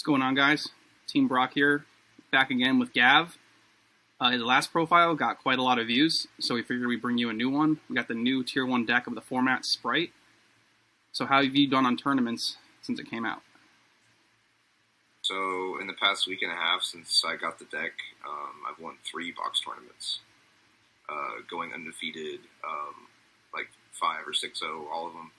What's going on, guys? Team Brock here, back again with Gav. His last profile got quite a lot of views, so we figured we'd bring you a new one. We got the new Tier 1 deck of the format, Spright. So how have you done on tournaments since it came out? So in the past week and a half since I got the deck, I've won 3 box tournaments, going undefeated, like 5 or 6-0, all of them.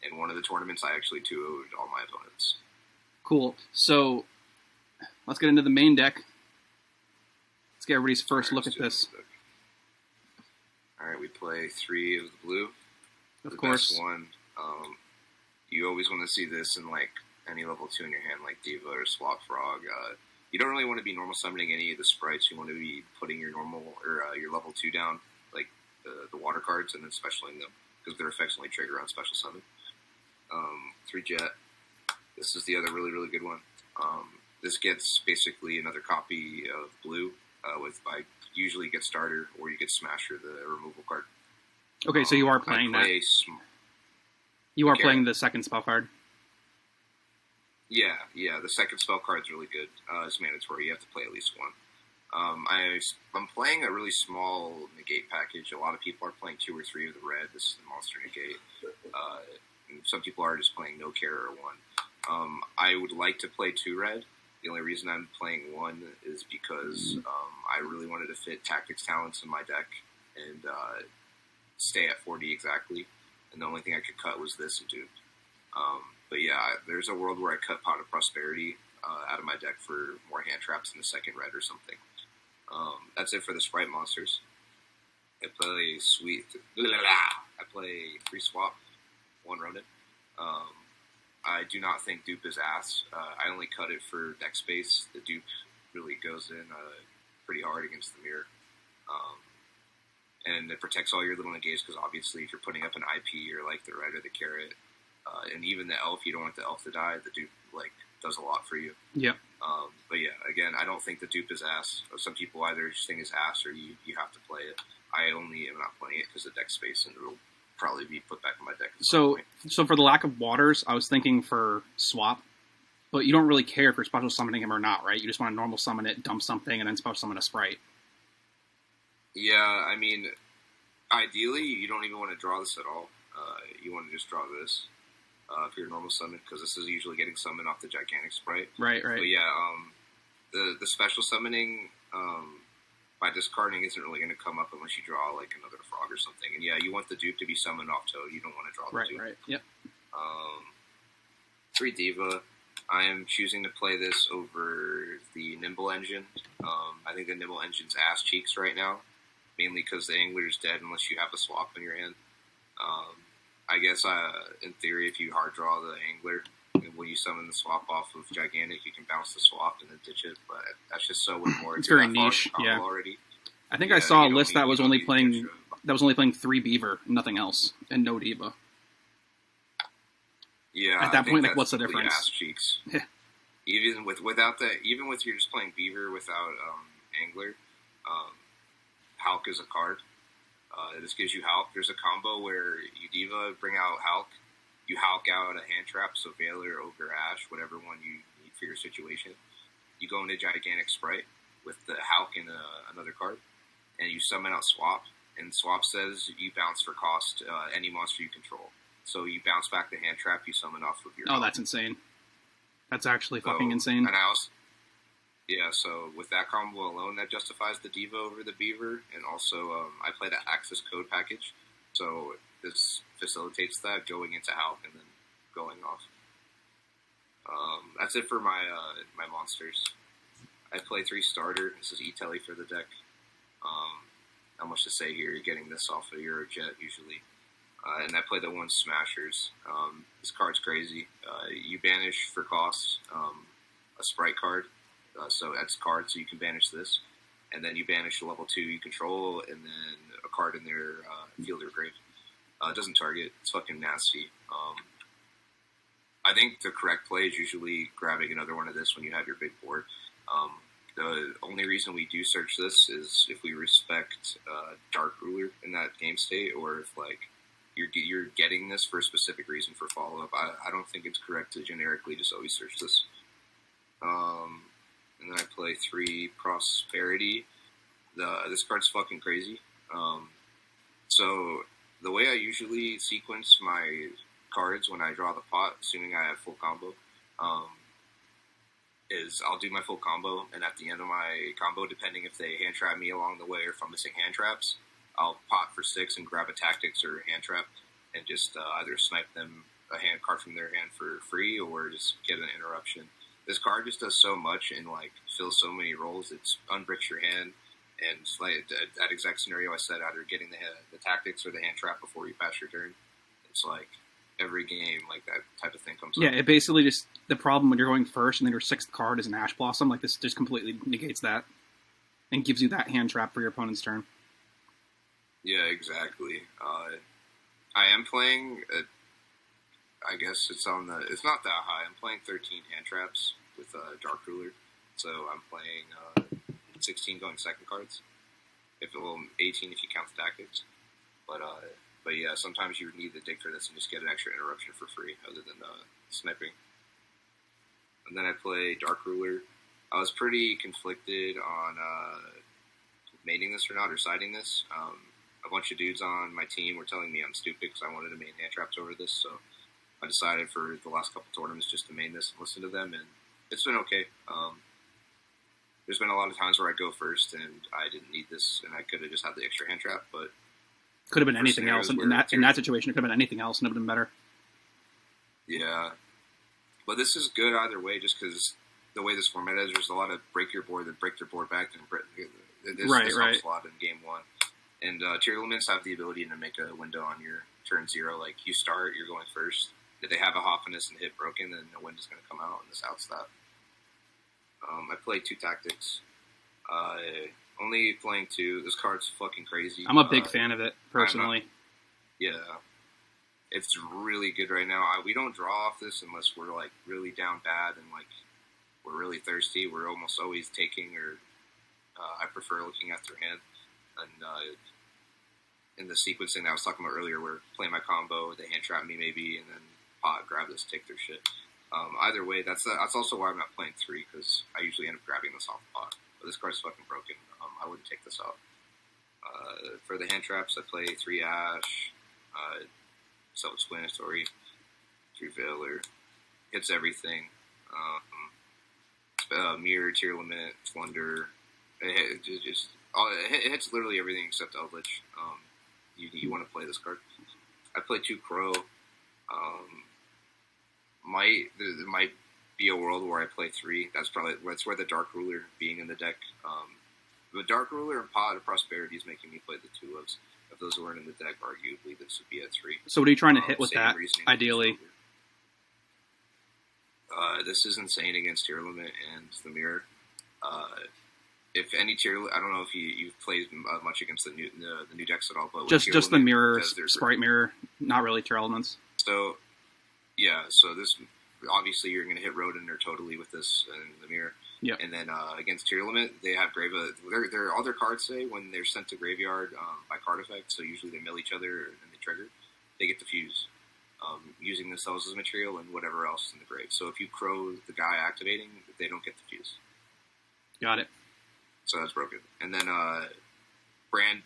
In one of the tournaments, I actually 2-0'd all my opponents. Cool. So let's get into the main deck. Let's get everybody's first look at this. All right, we play 3 of the blue. Of course. Best one. You always want to see this in like any level 2 in your hand, like Diva or Swap Frog. You don't really want to be normal summoning any of the sprites. You want to be putting your normal or your level 2 down, like the water cards, and then specialing them because their effects only trigger on special summon. 3 Jet. This is the other really, really good one. This gets basically another copy of blue by usually get starter or you get Smasher, the removal card. Okay, so you are playing that. You are playing the second spell card. Yeah. The second spell card's really good. It's mandatory. You have to play at least one. I'm playing a really small negate package. A lot of people are playing 2 or 3 of the red. This is the monster negate. And some people are just playing no care or 1. I would like to play 2 red. The only reason I'm playing 1 is because I really wanted to fit Tactics Talents in my deck and stay at 40 exactly. And the only thing I could cut was this and Dupe. But yeah, there's a world where I cut Pot of Prosperity out of my deck for more hand traps in the second red or something. That's it for the Spright monsters. I play I play 3 Swap, 1 Ronin. I do not think Dupe is ass. I only cut it for deck space. The Dupe really goes in pretty hard against the mirror. And it protects all your little negates because obviously if you're putting up an IP or like the red or the carrot, and even the elf, you don't want the elf to die. The Dupe does a lot for you. Yep. But yeah, again, I don't think the Dupe is ass. Some people either just think it's ass or you have to play it. I only am not playing it because of deck space, and it'll probably be put back in my deck. So for the lack of waters, I was thinking for swap, but you don't really care if you're special summoning him or not, right? You just want to normal summon it, dump something, and then special summon a Spright. Yeah, I mean, ideally, you don't even want to draw this at all. You want to just draw this if you're normal summon, because this is usually getting summoned off the gigantic Spright. Right. But yeah, the special summoning by discarding isn't really going to come up unless you draw like another frog or something. And yeah, you want the Dupe to be summoned off Toad. You don't want to draw the Dupe. Right. Yep. 3 Diva. I am choosing to play this over the Nimble Engine. I think the Nimble Engine's ass cheeks right now, mainly because the Angler is dead unless you have a swap in your hand. I guess in theory, if you hard draw the Angler, when you summon the swap off of Gigantic, you can bounce the swap and then ditch it. But that's just so much more. It's very niche. Yeah. Already. I think I saw a list that was only playing 3 Beaver, nothing else, and no Diva. Yeah. At that point, like, what's the difference? Ass cheeks. Yeah. Even with you're just playing Beaver without Angler, Hulk is a card. This gives you Hulk. There's a combo where you Diva, bring out Hulk. You Hulk out a hand trap, so Veiler, Ogre, Ash, whatever one you need for your situation. You go into Gigantic Spright with the Hulk and another card, and you summon out Swap. And Swap says you bounce for cost any monster you control. So you bounce back the hand trap you summon off of your Hulk. That's insane. That's actually fucking insane. And so with that combo alone, that justifies the Diva over the Beaver. And also, I play the Access Code package. So this facilitates that, going into Hulk and then going off. That's it for my my monsters. I play 3 starter. This is E-Telly for the deck. Not much to say here. You're getting this off of Eurojet usually. And I play the 1 Smashers. This card's crazy. You banish for cost a Spright card. So that's card, so you can banish this. And then you banish a level 2 you control, and then a card in their field or grave. It doesn't target. It's fucking nasty. I think the correct play is usually grabbing another one of this when you have your big board. The only reason we do search this is if we respect Dark Ruler in that game state, or if like you're getting this for a specific reason for follow-up. I don't think it's correct to generically just always search this. I play 3 Prosperity. This card's fucking crazy. So the way I usually sequence my cards when I draw the pot, assuming I have full combo, is I'll do my full combo, and at the end of my combo, depending if they hand trap me along the way or if I'm missing hand traps, I'll pot for 6 and grab a tactics or a hand trap and just either snipe them a hand card from their hand for free or just get an interruption. This card just does so much and like fills so many roles. It's unbricks your hand, and like that exact scenario I said, either getting the tactics or the hand trap before you pass your turn. It's like every game, like that type of thing comes up. Yeah, it basically just, the problem when you're going first and then your 6th card is an Ash Blossom, like this just completely negates that and gives you that hand trap for your opponent's turn. Yeah, exactly. I am playing, I guess it's not that high. I'm playing 13 hand traps with Dark Ruler, so I'm playing 16 going second cards. 18 if you count the tactics. But yeah, sometimes you would need to dig for this and just get an extra interruption for free, other than sniping. And then I play Dark Ruler. I was pretty conflicted on maining this or not, or siding this. A bunch of dudes on my team were telling me I'm stupid because I wanted to main hand traps over this, so I decided for the last couple tournaments just to main this and listen to them, and it's been okay. There's been a lot of times where I go first and I didn't need this, and I could have just had the extra hand trap, but could have been anything else in that situation. It could have been anything else and it would have been better. Yeah, but this is good either way, just because the way this format is, there's a lot of break your board, then break their board back, and this helps a lot in game 1. And tier elements have the ability to make a window on your turn 0. Like, you start, you're going first. If they have a Hopfiness and hit broken, then the window's going to come out, and this outs that. I play 2 tactics. Only playing 2. This card's fucking crazy. I'm a big fan of it, personally. Yeah. It's really good right now. We don't draw off this unless we're, like, really down bad and, like, we're really thirsty. We're almost always taking, or I prefer looking at their hand. And in the sequencing that I was talking about earlier, where playing my combo, they hand trap me maybe, and then pot, grab this, take their shit. Either way, that's also why I'm not playing 3, because I usually end up grabbing this off the pot. But this card's fucking broken. I wouldn't take this out. For the hand traps, I play 3 Ash, Self-Explanatory, 3 Veiler, hits everything. Mirror, Tear Limit, Wonder, it hits literally everything except Eldritch. You want to play this card. I play 2 Crow. There might be a world where I play 3. That's where the Dark Ruler being in the deck. The Dark Ruler and Pot of Prosperity is making me play the 2 ofs. If those weren't in the deck, arguably this would be at 3. So what are you trying to hit with that, ideally? This is insane against Tier Limit and the Mirror. If any tier, I don't know if you've played much against the new decks at all, but just the Mirror, Spright Mirror, not really Tier Elements. So yeah, so this obviously you're going to hit Rodin or totally with this in the Mirror. Yeah. And then against Tier Limit, they have all their cards say when they're sent to graveyard by card effect. So usually they mill each other and they trigger. They get to fuse, using themselves as material and whatever else in the grave. So if you crow the guy activating, they don't get the fuse. Got it. So that's broken. And then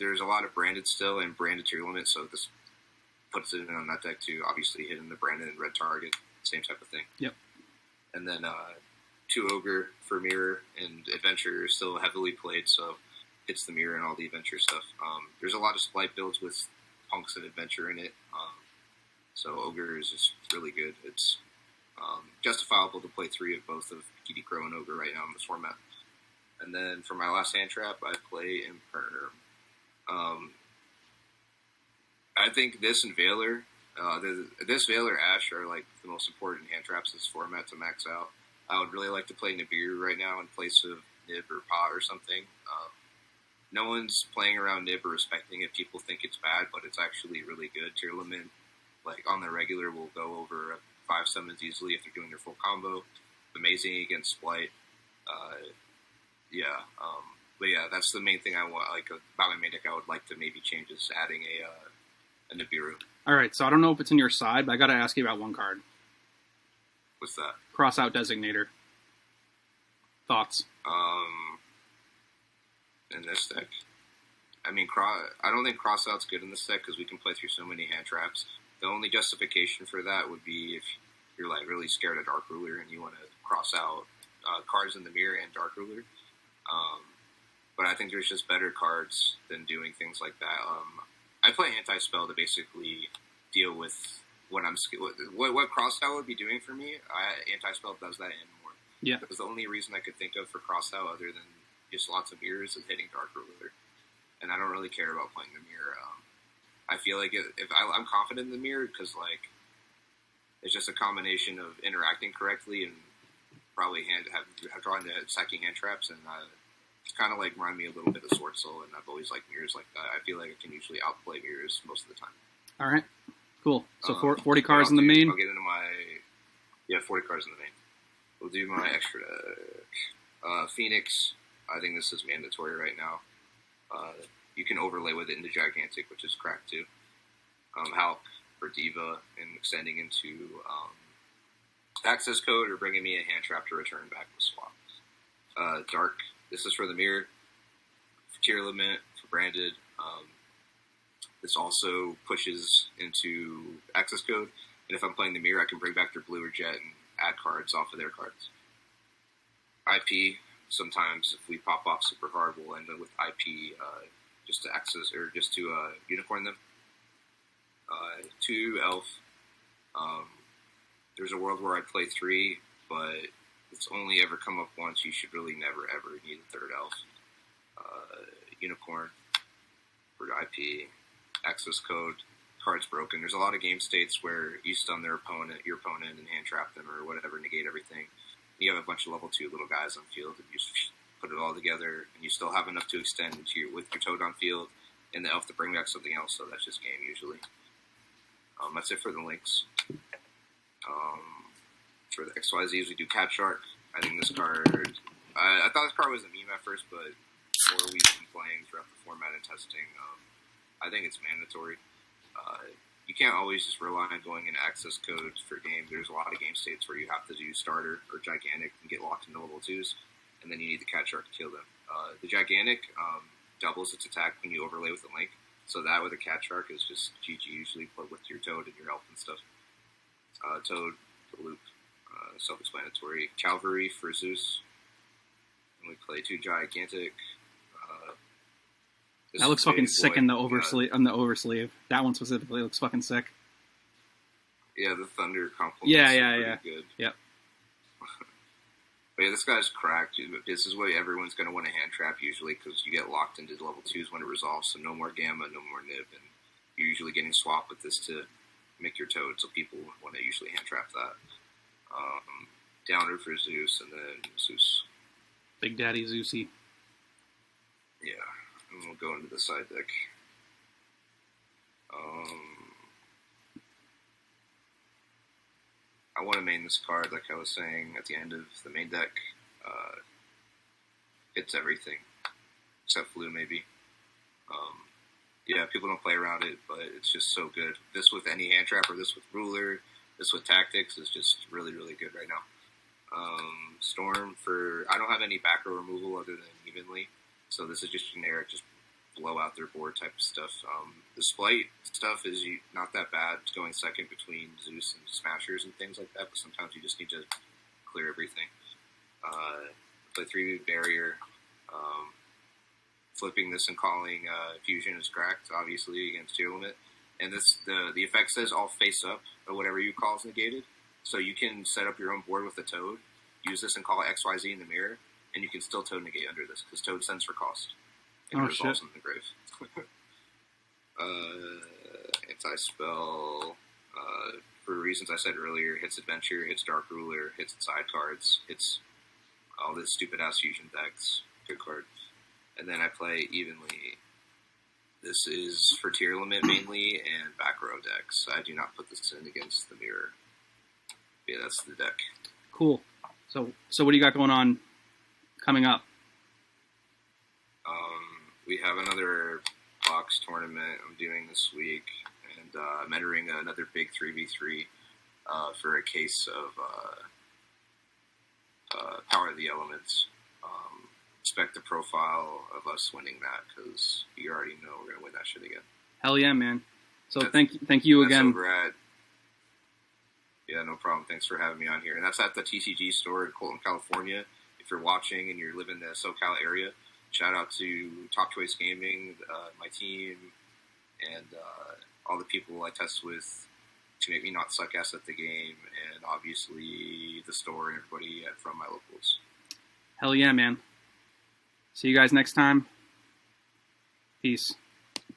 there's a lot of branded still and branded Tier Limit, so this puts it in on that deck too. Obviously hitting the branded and red target, same type of thing. Yep. And then 2 Ogre for Mirror, and Adventure is still heavily played, so hits the Mirror and all the Adventure stuff. There's a lot of Splight builds with Punks and Adventure in it, so Ogre is just really good. It's justifiable to play 3 of both of Kitty Crow and Ogre right now in this format. And then for my last hand trap, I play Imperner. I think this and Veiler, this Veiler Ash are like the most important hand traps in this format to max out. I would really like to play Nibiru right now in place of Nib or Pot or something. No one's playing around Nib or respecting it. People think it's bad, but it's actually really good. Tier Limit, like on the regular, will go over 5 summons easily if they're doing their full combo. Amazing against Splight. But yeah, that's the main thing I want. Like about my main deck, I would like to maybe change is adding a Nibiru. All right, so I don't know if it's in your side, but I got to ask you about one card. What's that? Cross out Designator. Thoughts? In this deck, I mean, I don't think Crossout's good in this deck because we can play through so many hand traps. The only justification for that would be if you're like really scared of Dark Ruler and you want to cross out cards in the mirror and Dark Ruler. But I think there's just better cards than doing things like that. I play Anti-Spell to basically deal with what Crossout would be doing for me. Anti-Spell does that and more. Yeah. Because the only reason I could think of for Crossout other than just lots of mirrors is hitting Dark Ruler. And I don't really care about playing the mirror. I feel like I'm confident in the mirror because like it's just a combination of interacting correctly and probably drawing the sacking hand traps, and it's kind of like remind me a little bit of Sword Soul, and I've always liked mirrors like that. I feel like I can usually outplay mirrors most of the time. All right, cool. So 40 cards in the main. I'll get into my 40 cards in the main. We'll do my extra deck. Phoenix. I think this is mandatory right now. You can overlay with it into Gigantic, which is cracked too. Hulk for Diva and extending into access code or bringing me a hand trap to return back with swap. Dark. This is for the mirror. For tier limit for branded. This also pushes into access code, and if I'm playing the mirror, I can bring back their blue or jet and add cards off of their cards. IP. Sometimes if we pop off super hard, we'll end up with IP just to access or just to unicorn them. 2 elf. There's a world where I'd play 3, but it's only ever come up once. You should really never ever need a 3rd elf. Unicorn for IP. Access code. Cards broken. There's a lot of game states where you stun your opponent, and hand trap them or whatever, negate everything. You have a bunch of level 2 little guys on field, and you just put it all together, and you still have enough to extend with your Toad on field, and the elf to bring back something else, so that's just game usually. That's it for the links. For the XYZs, we do Cat Shark. I think this card, I thought this card was a meme at first, but the more we've been playing throughout the format and testing, I think it's mandatory. You can't always just rely on going into access codes for games. There's a lot of game states where you have to do starter or gigantic and get locked into level 2s, and then you need the Cat Shark to kill them. The gigantic doubles its attack when you overlay with the link, so that with a Cat Shark is just GG usually, but with your Toad and your elf and stuff. Toad, the loop, self-explanatory. Calvary for Zeus. And we play 2 gigantic. That looks fucking sick in the oversleeve. On the oversleeve, that one specifically looks fucking sick. Yeah, the Thunder compliments. Yeah. Good. Yep. But yeah, this guy's cracked. This is what everyone's going to want to hand trap usually because you get locked into level 2s when it resolves. So no more Gamma, no more Nib, and you're usually getting swapped with this to make your Toad. So people want to usually hand trap that. Downer for Zeus, and then Zeus. Big Daddy Zeusy. Yeah. And we'll go into the side deck. I want to main this card, like I was saying at the end of the main deck. It's everything, except Flu, maybe. Yeah, people don't play around it, but it's just so good. This with any hand trap, or this with Ruler, this with Tactics is just really, really good right now. Storm for... I don't have any back row removal other than Evenly. So this is just generic, just blow out their board type of stuff. The Spright stuff is not that bad. It's going second between Zeus and Smashers and things like that, but sometimes you just need to clear everything. Play 3 Barrier. Flipping this and calling Fusion is cracked, obviously, against tier limit. And this the effect says all face up, or whatever you call is negated. So you can set up your own board with the Toad, use this and call XYZ in the mirror, and you can still Toad negate under this, because Toad sends for cost. And it resolves in the grave. Anti-spell, for reasons I said earlier, hits Adventure, hits Dark Ruler, hits side cards, hits all this stupid-ass fusion decks. Good card. And then I play Evenly. This is for tier limit mainly, and back row decks. I do not put this in against the mirror. Yeah, that's the deck. Cool. So what do you got going on coming up? We have another box tournament I'm doing this week, and I'm entering another big 3v3 for a case of Power of the Elements. expect the profile of us winning that because you already know we're gonna win that shit again. Hell yeah, man. So thank you again. Over at, yeah, no problem. Thanks for having me on here. And that's at the TCG store in Colton, California. If you're watching and you're living in the SoCal area, shout out to Top Choice Gaming, my team, and all the people I test with to make me not suck ass at the game, and obviously the store and everybody from my locals. Hell yeah, man. See you guys next time. Peace.